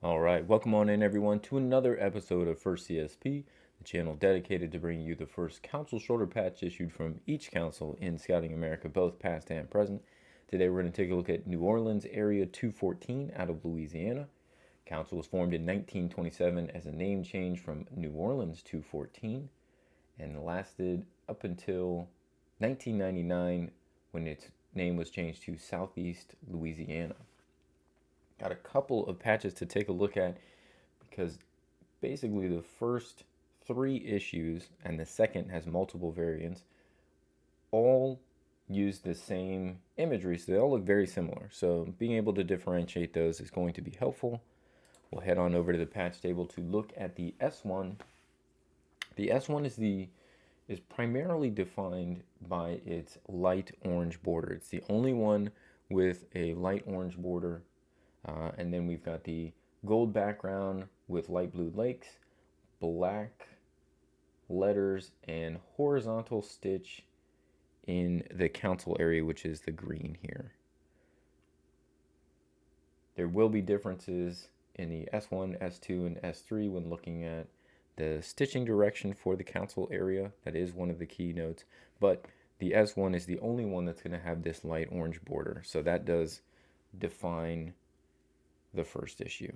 All right, welcome on in everyone to another episode of First CSP, the channel dedicated to bringing you the first council shoulder patch issued from each council in Scouting America, both past and present. Today we're going to take a look at New Orleans Area 214 out of Louisiana. Council was formed in 1927 as a name change from New Orleans 214 and lasted up until 1999 when its name was changed to Southeast Louisiana. Got a couple of patches to take a look at because basically the first three issues and the second has multiple variants all use the same imagery, so they all look very similar. So being able to differentiate those is going to be helpful. We'll head on over to the patch table to look at the S1. The S1 is primarily defined by its light orange border. It's the only one with a light orange border. And then we've got the gold background with light blue lakes, black letters, and horizontal stitch in the council area, which is the green here. There will be differences in the S1, S2, and S3 when looking at the stitching direction for the council area. That is one of the key notes, but the S1 is the only one that's going to have this light orange border, so that does define the first issue.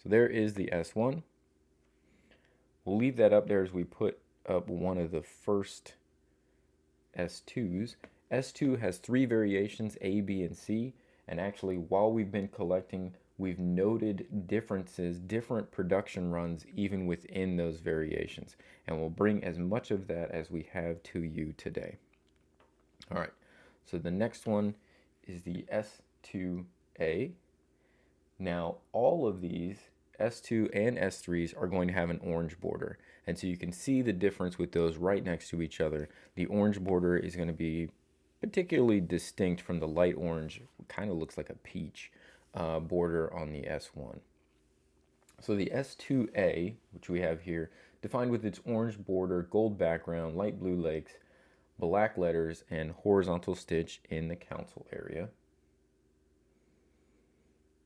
So there is the S1. We'll leave that up there as we put up one of the first S2s. S2 has three variations, A, B, and C, and actually while we've been collecting, we've noted differences, different production runs even within those variations, and we'll bring as much of that as we have to you today. All right, so the next one is the S2A. Now, all of these S2 and S3s are going to have an orange border. And so you can see the difference with those right next to each other. The orange border is going to be particularly distinct from the light orange, kind of looks like a peach border on the S1. So the S2A, which we have here, defined with its orange border, gold background, light blue lakes, black letters, and horizontal stitch in the council area.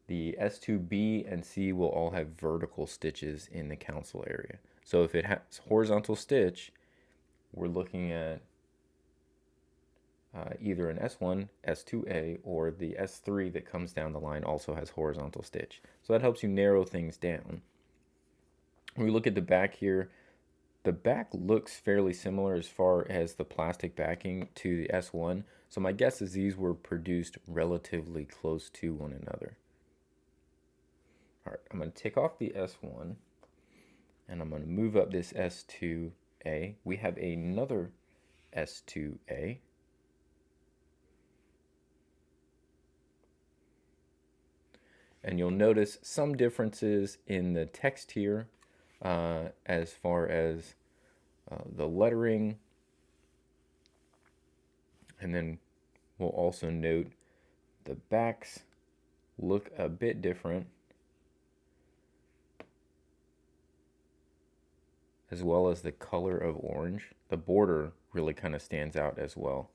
The S2B and C will all have vertical stitches in the council area. So if it has horizontal stitch, we're looking at either an S1, S2A, or the S3 that comes down the line also has horizontal stitch. So that helps you narrow things down. When we look at the back here, the back looks fairly similar as far as the plastic backing to the S1. So my guess is these were produced relatively close to one another. All right, I'm going to take off the S1 and I'm going to move up this S2A. We have another S2A. And you'll notice some differences in the text here as far as the lettering. And then we'll also note the backs look a bit different, as well as the color of orange. The border really kind of stands out as well.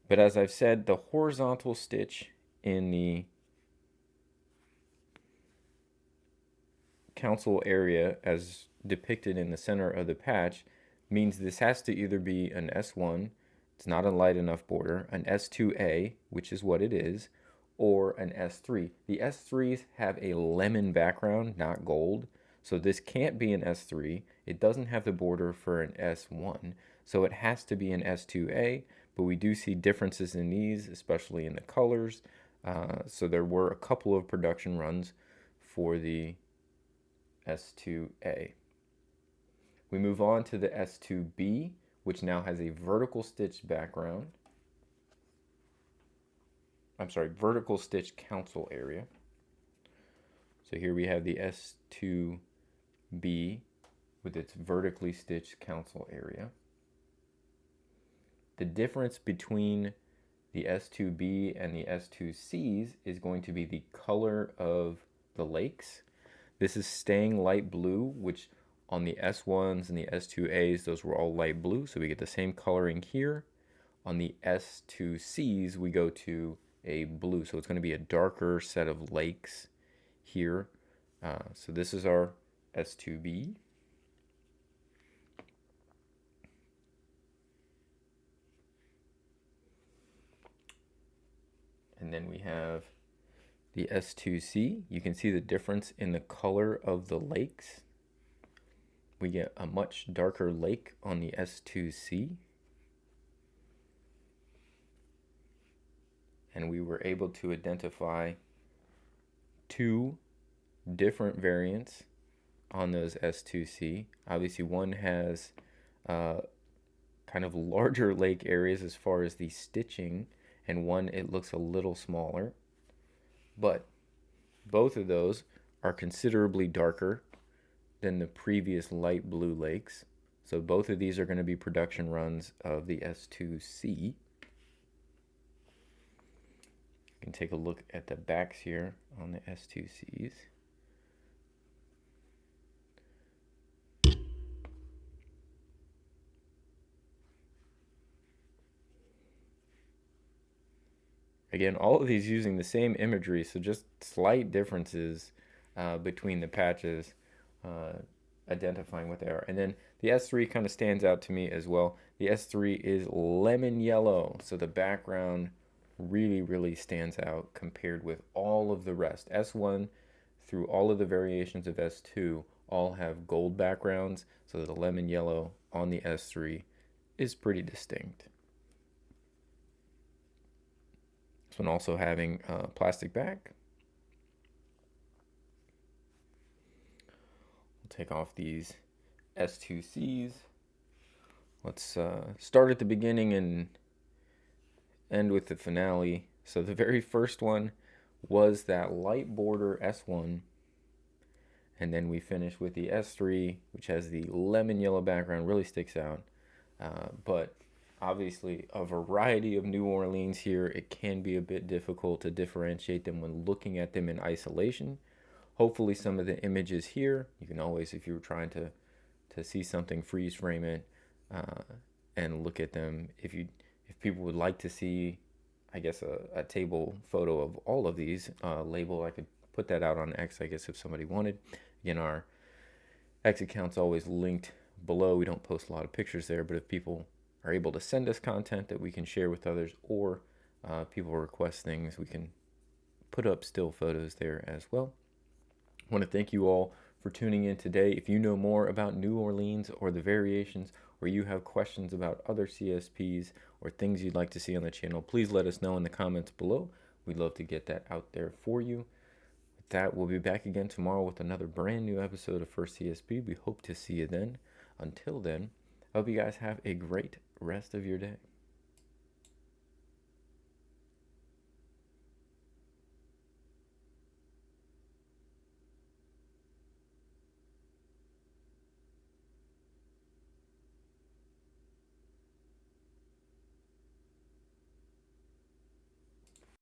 But as I've said, the horizontal stitch in the council area as depicted in the center of the patch means this has to either be an S1, it's not a light enough border, an S2A, which is what it is, or an S3. The S3s have a lemon background, not gold, so this can't be an S3. It doesn't have the border for an S1, so it has to be an S2A, but we do see differences in these, especially in the colors. So there were a couple of production runs for the S2A. We move on to the S2B, which now has a vertical stitch background. I'm sorry, vertical stitch council area. So here we have the S2B with its vertically stitched council area. The difference between the S2B and the S2Cs is going to be the color of the lakes. This is staying light blue, which on the S1s and the S2As, those were all light blue, so we get the same coloring here. On the S2Cs, we go to a blue, so it's going to be a darker set of lakes here. So this is our S2B. And then we have the S2C. You can see the difference in the color of the lakes. We get a much darker lake on the S2C. And we were able to identify two different variants on those S2C. Obviously, one has kind of larger lake areas as far as the stitching, and one it looks a little smaller. But both of those are considerably darker than the previous light blue lakes. So both of these are going to be production runs of the S2C. You can take a look at the backs here on the S2Cs. Again, all of these using the same imagery, so just slight differences between the patches, identifying what they are. And then the S3 kind of stands out to me as well. The S3 is lemon yellow, so the background really, really stands out compared with all of the rest. S1 through all of the variations of S2 all have gold backgrounds, so the lemon yellow on the S3 is pretty distinct. This one also having a plastic back. We'll take off these S2Cs. Let's start at the beginning and end with the finale. So the very first one was that light border S1, and then we finish with the S3, which has the lemon yellow background, really sticks out. But obviously a variety of New Orleans here. It can be a bit difficult to differentiate them when looking at them in isolation. Hopefully some of the images here, you can always, if you were trying to see something, freeze frame it and look at them. If people would like to see, I guess, a table photo of all of these label, I could put that out on X, I guess, if somebody wanted. Again, our X account's always linked below. We don't post a lot of pictures there, but if people are able to send us content that we can share with others, or people request things, we can put up still photos there as well. I want to thank you all for tuning in today. If you know more about New Orleans or the variations, or you have questions about other CSPs or things you'd like to see on the channel, please let us know in the comments below. We'd love to get that out there for you. With that, we'll be back again tomorrow with another brand new episode of First CSP. We hope to see you then. Until then, I hope you guys have a great rest of your day.